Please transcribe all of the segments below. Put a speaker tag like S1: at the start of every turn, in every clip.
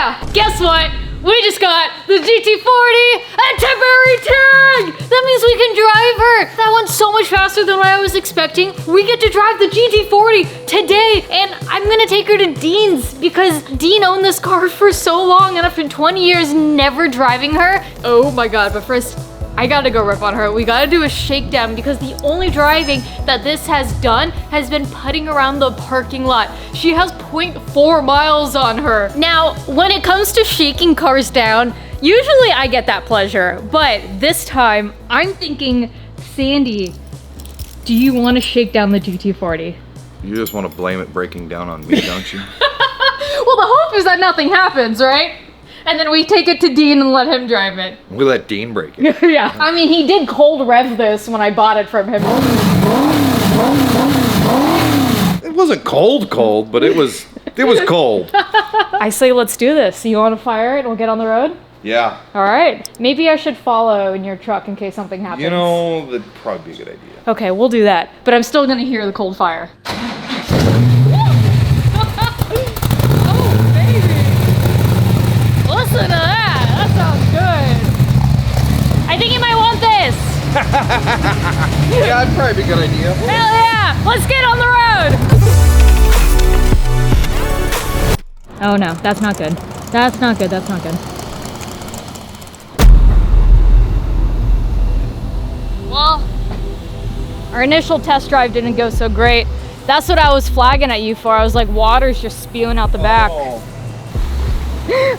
S1: yeah, guess what? We just got the GT40 and temporary tag! That means we can drive her! That went so much faster than what I was expecting. We get to drive the GT40 today, and I'm gonna take her to Dean's because Dean owned this car for so long, and after 20 years never driving her, oh my god, but first, I gotta go rip on her. We gotta do a shakedown because the only driving that this has done has been putting around the parking lot. She has 0.4 miles on her. Now, when it comes to shaking cars down, usually I get that pleasure, but this time I'm thinking, Sandy, do you want to shake down the GT40?
S2: You just want to blame it breaking down on me, don't you?
S1: Well, the hope is that nothing happens, right? And then we take it to Dean and let him drive it.
S2: We let Dean break it.
S1: Yeah. I mean, he did cold rev this when I bought it from him.
S2: It wasn't cold, but it was cold.
S1: I say let's do this. You want to fire it and we'll get on the road?
S2: Yeah.
S1: All right. Maybe I should follow in your truck in case something happens.
S2: You know, that'd probably be a good idea.
S1: Okay, we'll do that. But I'm still gonna hear the cold fire. Listen to that, that sounds good. I think you might want this.
S2: Yeah, that'd probably be a good idea.
S1: Hell yeah, let's get on the road. Oh no, that's not good. That's not good, that's not good. Well, our initial test drive didn't go so great. That's what I was flagging at you for. I was like, water's just spewing out the back.
S2: Oh.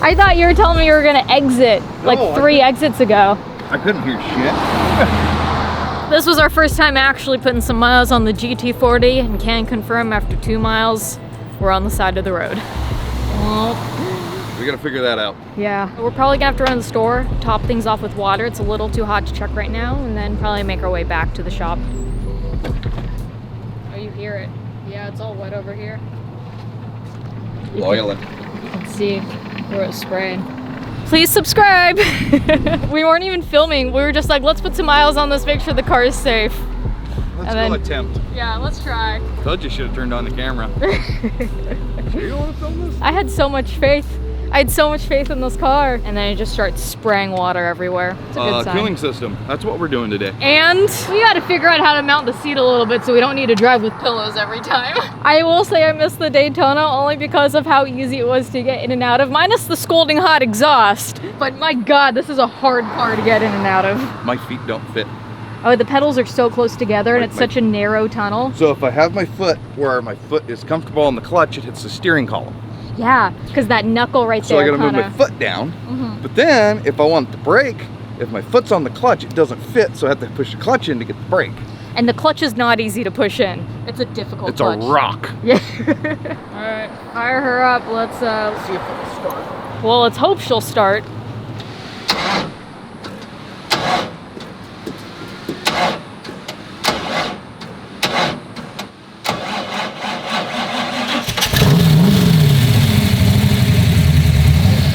S1: I thought you were telling me you were gonna exit like 3 exits ago.
S2: I couldn't hear shit.
S1: This was our first time actually putting some miles on the GT40 and can confirm after 2 miles, we're on the side of the road. Well,
S2: We gotta figure that out.
S1: yeah, we're probably gonna have to run to the store, top things off with water. It's a little too hot to truck right now, and then probably make our way back to the shop. Oh, you hear it. Yeah, it's all wet over here.
S2: Oiling.
S1: Let's see where it's spraying. Please subscribe. We weren't even filming. We were just like, let's put some miles on this, make sure the car is safe.
S2: Let's go attempt.
S1: Yeah, let's try.
S2: Told you should have turned on the camera. Sure you want to film this?
S1: I had so much faith. I had so much faith in this car. And then it just starts spraying water everywhere. It's a good sign.
S2: Cooling system. That's what we're doing today.
S1: And we got to figure out how to mount the seat a little bit so we don't need to drive with pillows every time. I will say I missed the Daytona only because of how easy it was to get in and out of, minus the scalding hot exhaust. But my God, this is a hard car to get in and out of.
S2: My feet don't fit.
S1: Oh, the pedals are so close together and it's such a narrow tunnel.
S2: So if I have my foot where my foot is comfortable on the clutch, it hits the steering column.
S1: Yeah, because that knuckle right
S2: So
S1: there.
S2: I gotta move my foot down. But then if I want the brake, if my foot's on the clutch, it doesn't fit, so I have to push the clutch in to get the brake.
S1: And the clutch is not easy to push in. It's a difficult clutch.
S2: It's a rock.
S1: Yeah. All right, fire her up. Let's
S2: see if it'll start.
S1: Well, let's hope she'll start.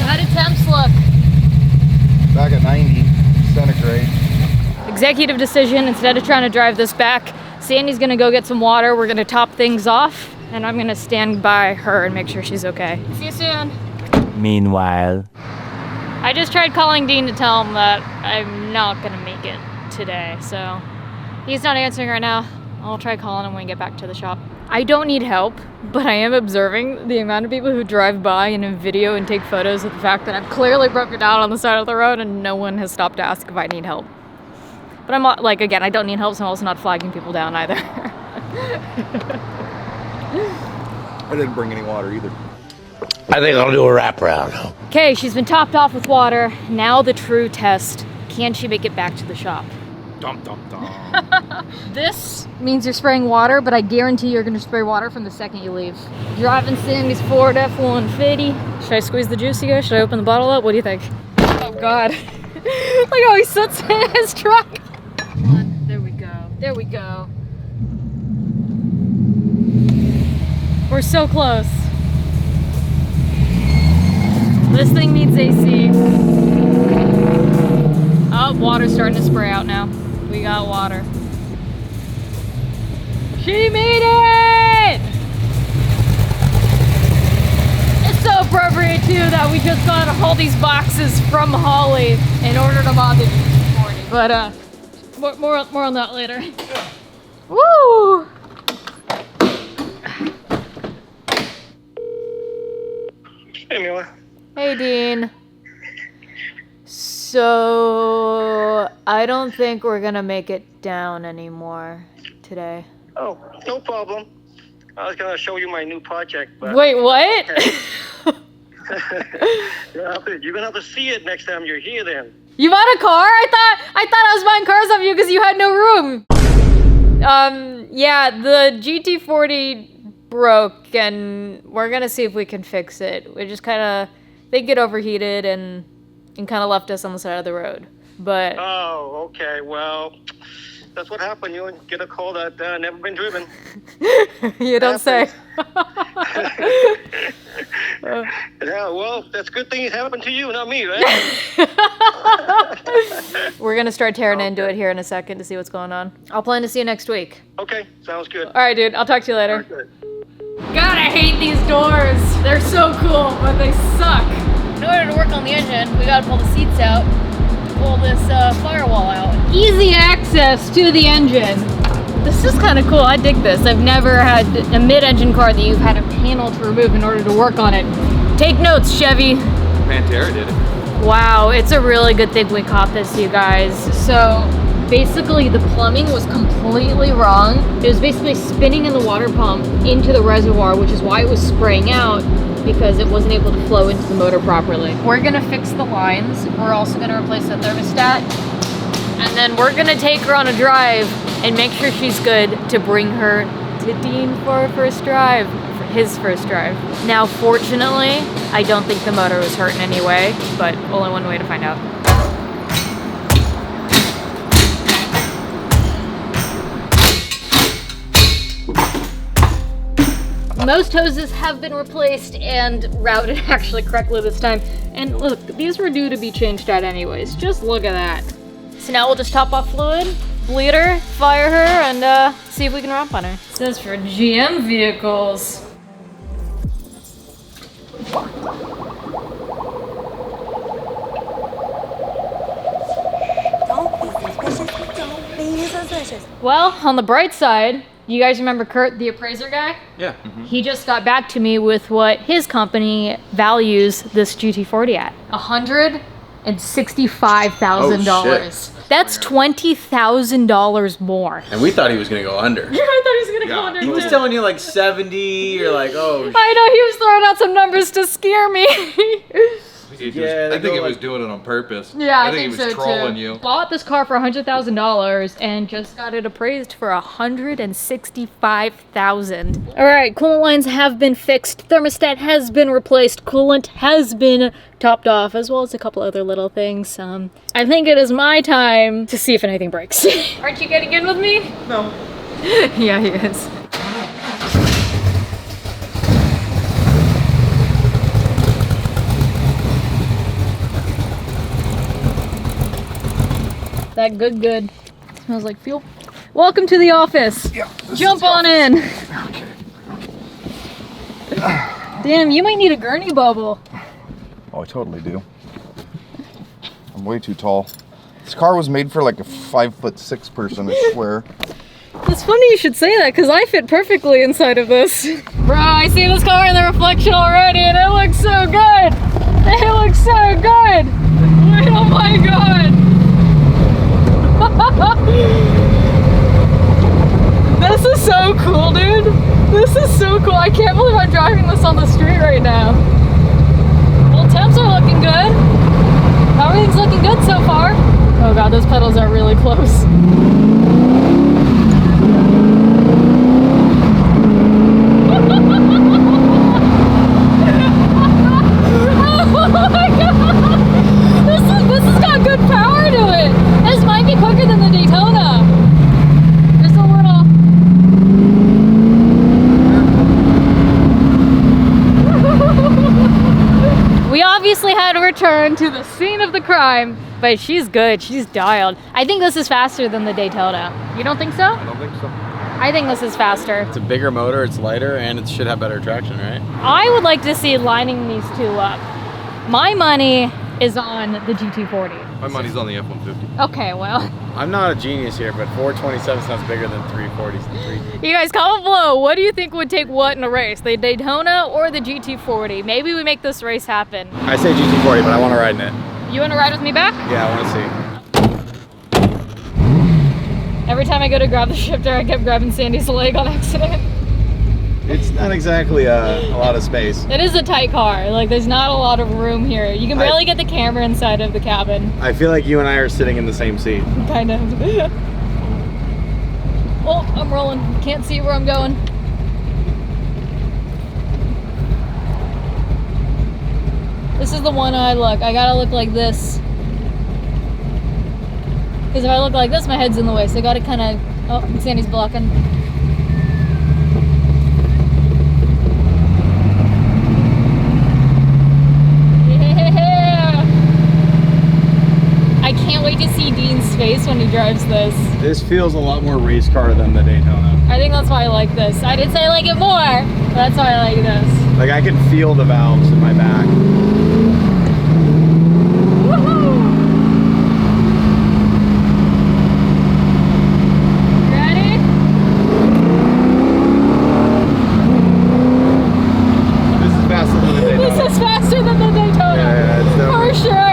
S1: How did temps look?
S2: Back at 90 centigrade.
S1: Executive decision, instead of trying to drive this back, Sandy's gonna go get some water. We're gonna top things off, and I'm gonna stand by her and make sure she's okay. See you soon.
S3: Meanwhile,
S1: I just tried calling Dean to tell him that I'm not gonna make it today, so he's not answering right now. I'll try calling him when we get back to the shop. I don't need help, but I am observing the amount of people who drive by and video and take photos of the fact that I've clearly broken down on the side of the road and no one has stopped to ask if I need help. But I'm not, like, again, I don't need help, so I'm also not flagging people down either.
S2: I didn't bring any water either.
S3: I think I'll do a wraparound.
S1: Okay, she's been topped off with water. Now the true test. Can she make it back to the shop?
S2: Dum dum dum.
S1: This means you're spraying water, but I guarantee you're gonna spray water from the second you leave. Driving Sandy's Ford F-150. Should I squeeze the juice here? Should I open the bottle up? What do you think? Oh God. Look how he sits in his truck. There we go. There we go. We're so close. This thing needs AC. Oh, water's starting to spray out now. We got water. She made it! It's so appropriate too. you that we just got all these boxes from Holly in order to mod the GT40. But more on that later. Yeah. Woo!
S4: Hey, Mila.
S1: Hey, Dean. So I don't think we're gonna make it down anymore today.
S4: Oh, no problem. I was gonna show you my new project, but
S1: Wait, what?
S4: you're gonna have to see it next time you're here. Then.
S1: You bought a car? I thought I was buying cars off you because you had no room. Yeah, the GT40 broke, and we're gonna see if we can fix it. We just think it overheated and kind of left us on the side of the road. But
S4: Oh, okay. Well, that's what happened. You get a call that never been driven.
S1: you don't say.
S4: Yeah, well, that's good thing it happened to you, not me, right?
S1: We're gonna start tearing into it here in a second to see what's going on. I'll plan to see you next week.
S4: Okay, sounds good.
S1: All right, dude. I'll talk to you later.
S4: Good.
S1: God, I hate these doors. They're so cool, but they suck. In order to work on the engine, we gotta pull the seats out, pull this firewall out. Easy access to the engine. This is kind of cool. I dig this. I've never had a mid-engine car that you've had a panel to remove in order to work on it. Take notes, Chevy.
S2: Pantera did it.
S1: Wow, it's a really good thing we caught this, you guys. So basically the plumbing was completely wrong. It was basically spinning in the water pump into the reservoir, which is why it was spraying out, because it wasn't able to flow into the motor properly. We're gonna fix the lines. We're also gonna replace the thermostat. And then we're gonna take her on a drive and make sure she's good to bring her to Dean for her first drive, for his first drive. Now, fortunately, I don't think the motor was hurt in any way, but only one way to find out. Most hoses have been replaced and routed actually correctly this time. And look, these were due to be changed out anyways. Just look at that. So now we'll just top off fluid, bleed her, fire her, and see if we can romp on her. It says for GM vehicles.
S5: Don't be suspicious. Don't be suspicious.
S1: Well, on the bright side, you guys remember Kurt, the appraiser guy?
S2: Yeah.
S1: He just got back to me with what his company values this GT40 at. $165,000. That's $20,000 more.
S6: And we thought he was gonna go under.
S1: Yeah, I thought he was gonna go under
S6: He was
S1: too.
S6: telling you like 70. You're like, oh.
S1: I know, he was throwing out some numbers to scare me.
S6: Yeah,
S2: I think he
S6: like-
S2: was doing it on purpose.
S1: Yeah, I
S2: think
S1: think
S2: he was
S1: so
S2: trolling
S1: too.
S2: you.
S1: Bought this car for $100,000 and just got it appraised for $165,000. All right, coolant lines have been fixed. Thermostat has been replaced. Coolant has been topped off, as well as a couple other little things. I think it is my time to see if anything breaks. Aren't you getting in with me?
S2: No.
S1: Yeah, he is. That good. Smells like fuel. Welcome to the office.
S2: Yeah.
S1: Jump on in. Damn, you might need a gurney bubble.
S2: Oh, I totally do. I'm way too tall. This car was made for like a 5'6" person, I swear.
S1: It's funny you should say that because I fit perfectly inside of this. Bro, I see this car in the reflection already and it looks so good. It looks so good. Oh my god. This is so cool, dude. This is so cool. I can't believe I'm driving this on the street right now. Well, temps are looking good. Everything's looking good so far. Oh god, those pedals are really close. Oh my god! This has got good power to it. This might be quicker than the Daytona. Just a little. We obviously had to return to the scene of the crime, but she's good. She's dialed. I think this is faster than the Daytona. You don't think so?
S2: I don't think so.
S1: I think this is faster.
S6: It's a bigger motor, it's lighter, and it should have better traction, right?
S1: I would like to see lining these two up. My money is on the GT40.
S2: My money's on the F-150.
S1: Okay, well.
S6: I'm not a genius here, but 427 sounds bigger than 340s.
S1: You guys comment below, what do you think would take what in a race? The Daytona or the GT40? Maybe we make this race happen.
S6: I say GT40, but I want to ride in it.
S1: You want to ride with me back?
S6: Yeah, I want to see.
S1: Every time I go to grab the shifter, I kept grabbing Sandy's leg on accident.
S6: It's not exactly a lot of space.
S1: It is a tight car. Like, there's not a lot of room here. You can barely get the camera inside of the cabin.
S6: I feel like you and I are sitting in the same seat.
S1: Kind of. Oh, I'm rolling. Can't see where I'm going. This is the one eye look. I gotta look like this. Because if I look like this, my head's in the way. So I gotta kind of... Oh, Sandy's blocking. I can't wait to see Dean's face when he drives this.
S6: This feels a lot more race car than the Daytona.
S1: I think that's why I like this. I didn't say I like it more, but that's why I like this.
S6: Like, I can feel the valves in my back.
S1: Woohoo! Ready?
S6: This is faster than the Daytona.
S1: This is faster than the Daytona.
S6: Yeah, it's
S1: for sure.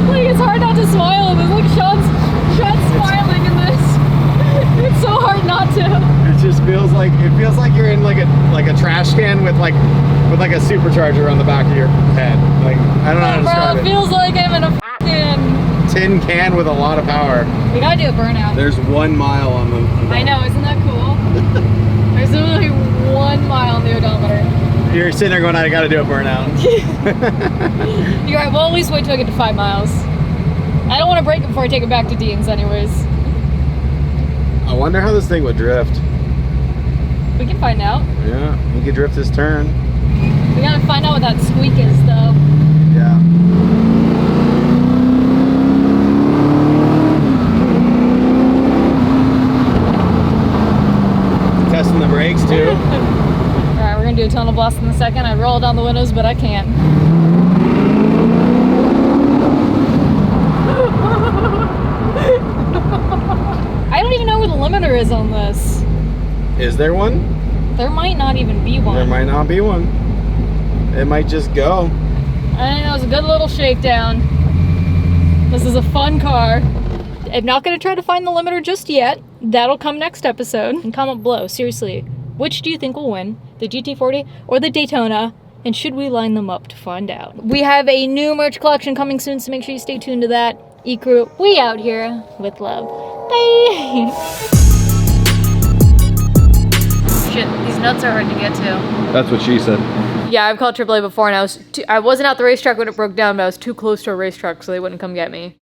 S1: Like, it's hard not to smile in this. Like, Sean's smiling in this. It's so hard not to.
S6: It just feels like you're in like a trash can with like a supercharger on the back of your head. Like, I don't know how to describe
S1: Bro, it feels like I'm in a fucking
S6: tin can with a lot of power.
S1: We gotta do a burnout.
S6: There's 1 mile on the
S1: I know, isn't that cool? There's literally 1 mile on the odometer.
S6: You're sitting there going, I gotta do a burnout.
S1: You're right, we'll at least wait till I get to 5 miles. I don't want to break it before I take it back to Dean's anyways.
S6: I wonder how this thing would drift.
S1: We can find out.
S6: Yeah, he could drift this turn.
S1: We gotta find out what that squeak is though.
S6: Yeah. Testing the brakes too.
S1: Alright, we're gonna do a tunnel blast in a second. I roll down the windows, but I can't. I don't even know where the limiter is on this.
S6: Is there one?
S1: There might not even be one.
S6: There might not be one. It might just go.
S1: I know, it's a good little shakedown. This is a fun car. I'm not going to try to find the limiter just yet. That'll come next episode. And comment below, seriously, which do you think will win? The GT40 or the Daytona? And should we line them up to find out? We have a new merch collection coming soon, so make sure you stay tuned to that. Ecrew, we out here with love. Bye! Shit, these nuts are hard to get to.
S6: That's what she said.
S1: Yeah, I've called AAA before, and I wasn't at the racetrack when it broke down, but I was too close to a racetrack, so they wouldn't come get me.